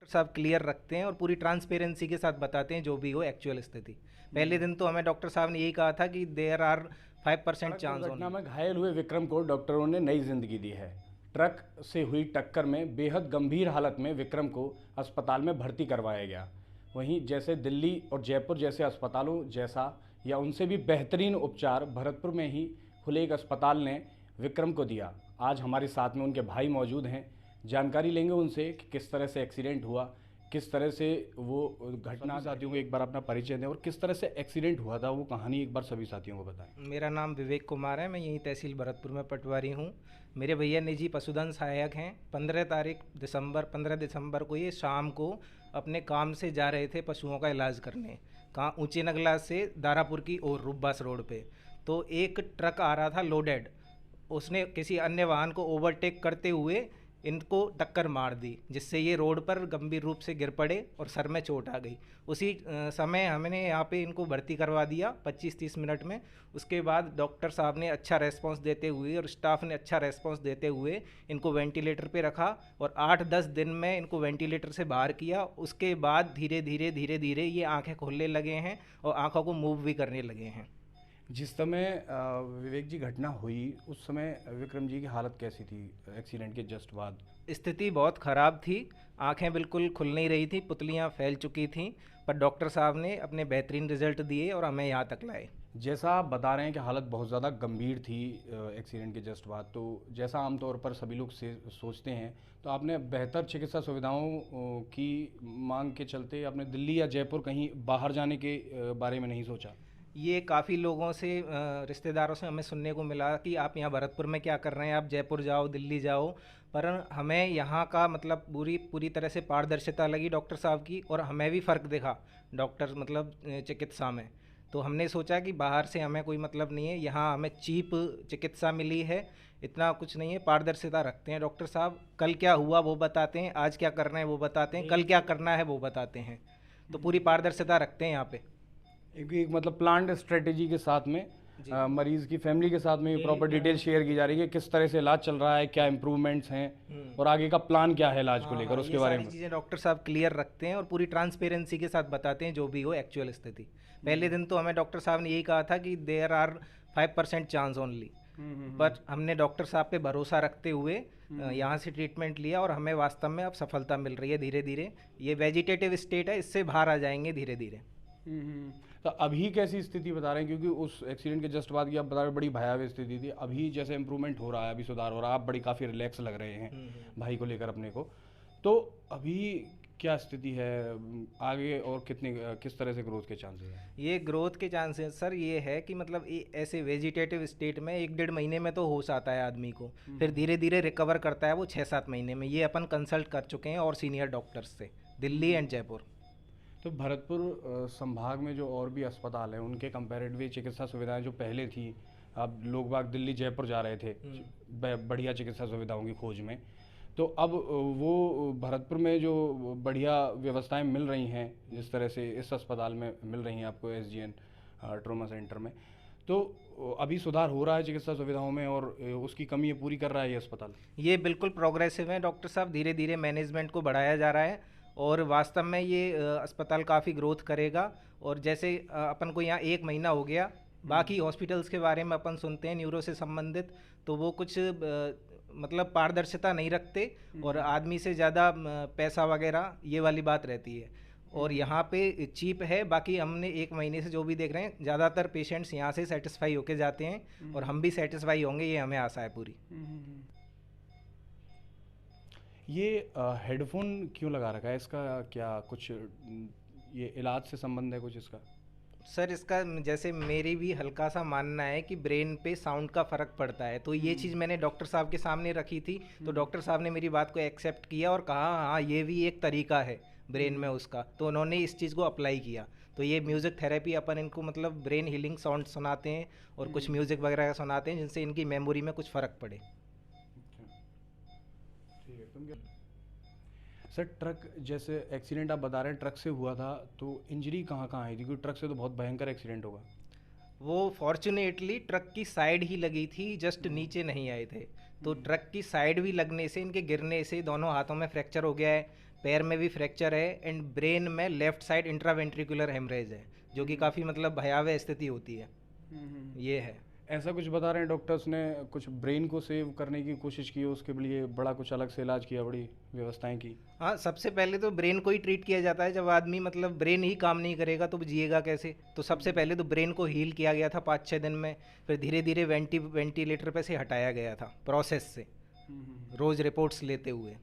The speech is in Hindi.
साहब क्लियर रखते हैं और पूरी ट्रांसपेरेंसी के साथ बताते हैं जो भी हो एक्चुअल स्थिति। पहले दिन तो हमें डॉक्टर साहब ने यही कहा था कि देयर आर 5% सड़क चांस दुर्घटना ओनली। में घायल हुए विक्रम को डॉक्टरों ने नई जिंदगी दी है। ट्रक से हुई टक्कर में बेहद गंभीर हालत में विक्रम को अस्पताल में भर्ती करवाया गया। वहीं जैसे दिल्ली और जयपुर जैसे अस्पतालों जैसा या उनसे भी बेहतरीन उपचार भरतपुर में ही खुले एक अस्पताल ने विक्रम को दिया। आज हमारे साथ में उनके भाई मौजूद हैं। जानकारी लेंगे उनसे कि किस तरह से एक्सीडेंट हुआ, किस तरह से वो घटना। साथियों को एक बार अपना परिचय दें और किस तरह से एक्सीडेंट हुआ था वो कहानी एक बार सभी साथियों को बताएं। मेरा नाम विवेक कुमार है, मैं यहीं तहसील भरतपुर में पटवारी हूँ। मेरे भैया निजी पशुधन सहायक हैं। 15 दिसंबर को ये शाम को अपने काम से जा रहे थे पशुओं का इलाज करने, कहाँ ऊँची नगला से दारापुर की ओर रूपबास रोड पे। तो एक ट्रक आ रहा था लोडेड, उसने किसी अन्य वाहन को ओवरटेक करते हुए इनको टक्कर मार दी, जिससे ये रोड पर गंभीर रूप से गिर पड़े और सर में चोट आ गई। उसी समय हमने यहाँ पे इनको भर्ती करवा दिया 25-30 मिनट में। उसके बाद डॉक्टर साहब ने अच्छा रेस्पॉन्स देते हुए और स्टाफ ने अच्छा रेस्पॉन्स देते हुए इनको वेंटिलेटर पे रखा और 8-10 दिन में इनको वेंटिलेटर से बाहर किया। उसके बाद धीरे धीरे ये आंखें खोलने लगे हैं और आंखों को मूव भी करने लगे हैं। जिस समय विवेक जी घटना हुई उस समय विक्रम जी की हालत कैसी थी एक्सीडेंट के जस्ट बाद? स्थिति बहुत ख़राब थी, आंखें बिल्कुल खुल नहीं रही थी, पुतलियां फैल चुकी थीं। पर डॉक्टर साहब ने अपने बेहतरीन रिजल्ट दिए और हमें यहाँ तक लाए। जैसा आप बता रहे हैं कि हालत बहुत ज़्यादा गंभीर थी एक्सीडेंट के जस्ट बाद, तो जैसा आमतौर पर सभी लोग से सोचते हैं, तो आपने बेहतर चिकित्सा सुविधाओं की मांग के चलते आपने दिल्ली या जयपुर कहीं बाहर जाने के बारे में नहीं सोचा? ये काफ़ी लोगों से रिश्तेदारों से हमें सुनने को मिला कि आप यहाँ भरतपुर में क्या कर रहे हैं, आप जयपुर जाओ, दिल्ली जाओ। पर हमें यहाँ का मतलब पूरी पूरी तरह से पारदर्शिता लगी डॉक्टर साहब की, और हमें भी फ़र्क दिखा डॉक्टर मतलब चिकित्सा में। तो हमने सोचा कि बाहर से हमें कोई मतलब नहीं है, यहाँ हमें चीप चिकित्सा मिली है, इतना कुछ नहीं है। पारदर्शिता रखते हैं डॉक्टर साहब, कल क्या हुआ वो बताते हैं, आज क्या करना है वो बताते हैं, कल क्या करना है वो बताते हैं। तो पूरी पारदर्शिता रखते हैं यहाँ पे। एक मतलब प्लान्ड स्ट्रेटेजी के साथ में जी मरीज की फैमिली के साथ में प्रॉपर डिटेल शेयर की जा रही है, किस तरह से इलाज चल रहा है, क्या इम्प्रूवमेंट्स हैं और आगे का प्लान क्या है इलाज को हाँ लेकर, हाँ, उसके ये बारे सारी में। चीज़ें डॉक्टर साहब क्लियर रखते हैं और पूरी ट्रांसपेरेंसी के साथ बताते हैं जो भी हो एक्चुअल स्थिति। पहले दिन तो हमें डॉक्टर साहब ने यही कहा था कि देयर आर 5% चांस ओनली। पर हमने डॉक्टर साहब पे भरोसा रखते हुए यहाँ से ट्रीटमेंट लिया और हमें वास्तव में अब सफलता मिल रही है धीरे धीरे। ये वेजिटेटिव स्टेट है, इससे बाहर आ जाएंगे धीरे धीरे। तो अभी कैसी स्थिति बता रहे हैं, क्योंकि उस एक्सीडेंट के जस्ट बाद की आप बता रहे हैं बड़ी भयावह स्थिति थी, अभी जैसे इम्प्रूवमेंट हो रहा है, अभी सुधार हो रहा है, आप बड़ी काफ़ी रिलैक्स लग रहे हैं भाई को लेकर अपने को, तो अभी क्या स्थिति है आगे और कितने किस तरह से ग्रोथ के चांसेस हैं? ये ग्रोथ के चांसेस सर ये है कि मतलब ये ऐसे वेजिटेटिव स्टेट में 1-1.5 महीने में तो होश आता है आदमी को, फिर धीरे धीरे रिकवर करता है वो 6-7 महीने में। ये अपन कंसल्ट कर चुके हैं और सीनियर डॉक्टर्स से, दिल्ली एंड जयपुर। तो भरतपुर संभाग में जो और भी अस्पताल हैं उनके कंपैरेटिवली चिकित्सा सुविधाएं जो पहले थी, अब लोग बाग दिल्ली जयपुर जा रहे थे बढ़िया चिकित्सा सुविधाओं की खोज में, तो अब वो भरतपुर में जो बढ़िया व्यवस्थाएं मिल रही हैं जिस तरह से इस अस्पताल में मिल रही हैं आपको एसजीएन ट्रॉमा सेंटर में, तो अभी सुधार हो रहा है चिकित्सा सुविधाओं में और उसकी कमी ये पूरी कर रहा है ये अस्पताल? ये बिल्कुल प्रोग्रेसिव है डॉक्टर साहब, धीरे धीरे मैनेजमेंट को बढ़ाया जा रहा है और वास्तव में ये अस्पताल काफ़ी ग्रोथ करेगा। और जैसे अपन को यहाँ 1 महीना हो गया, बाकी हॉस्पिटल्स के बारे में अपन सुनते हैं न्यूरो से संबंधित, तो वो कुछ मतलब पारदर्शिता नहीं रखते और आदमी से ज़्यादा पैसा वगैरह ये वाली बात रहती है। और यहाँ पे चीप है। बाकी हमने 1 महीने से जो भी देख रहे हैं, ज़्यादातर पेशेंट्स यहाँ से सेटिस्फाई होके जाते हैं और हम भी सेटिस्फाई होंगे, ये हमें आशा है पूरी। ये हेडफोन क्यों लगा रखा है, इसका क्या कुछ ये इलाज से संबंध है कुछ इसका? सर इसका जैसे मेरी भी हल्का सा मानना है कि ब्रेन पे साउंड का फ़र्क पड़ता है, तो ये चीज़ मैंने डॉक्टर साहब के सामने रखी थी, तो डॉक्टर साहब ने मेरी बात को एक्सेप्ट किया और कहा हाँ ये भी एक तरीका है ब्रेन में उसका, तो उन्होंने इस चीज़ को अप्लाई किया। तो ये म्यूज़िक थेरेपी अपन इनको मतलब ब्रेन हीलिंग साउंड सुनाते हैं और कुछ म्यूज़िक वगैरह सुनाते हैं जिनसे इनकी मेमोरी में कुछ फ़र्क पड़े। ठीक है, तुम क्या सर, ट्रक जैसे एक्सीडेंट आप बता रहे हैं ट्रक से हुआ था, तो इंजरी कहाँ कहाँ आई थी, क्योंकि ट्रक से तो बहुत भयंकर एक्सीडेंट होगा। वो फॉर्चुनेटली ट्रक की साइड ही लगी थी, जस्ट नीचे नहीं आए थे। तो ट्रक की साइड भी लगने से इनके गिरने से दोनों हाथों में फ्रैक्चर हो गया है, पैर में भी फ्रैक्चर है एंड ब्रेन में लेफ्ट साइड इंट्रावेंट्रिकुलर हेमरेज है, जो कि काफ़ी मतलब भयावह स्थिति होती है। ये है। ऐसा कुछ बता रहे हैं डॉक्टर्स ने, कुछ ब्रेन को सेव करने की कोशिश की, उसके लिए बड़ा कुछ अलग से इलाज किया, बड़ी व्यवस्थाएं की? हाँ, सबसे पहले तो ब्रेन को ही ट्रीट किया जाता है। जब आदमी मतलब ब्रेन ही काम नहीं करेगा तो वो जिएगा कैसे? तो सबसे पहले तो ब्रेन को हील किया गया था 5-6 दिन में, फिर धीरे धीरे वेंटिलेटर पे से हटाया गया था प्रोसेस से, रोज़ रिपोर्ट्स लेते हुए।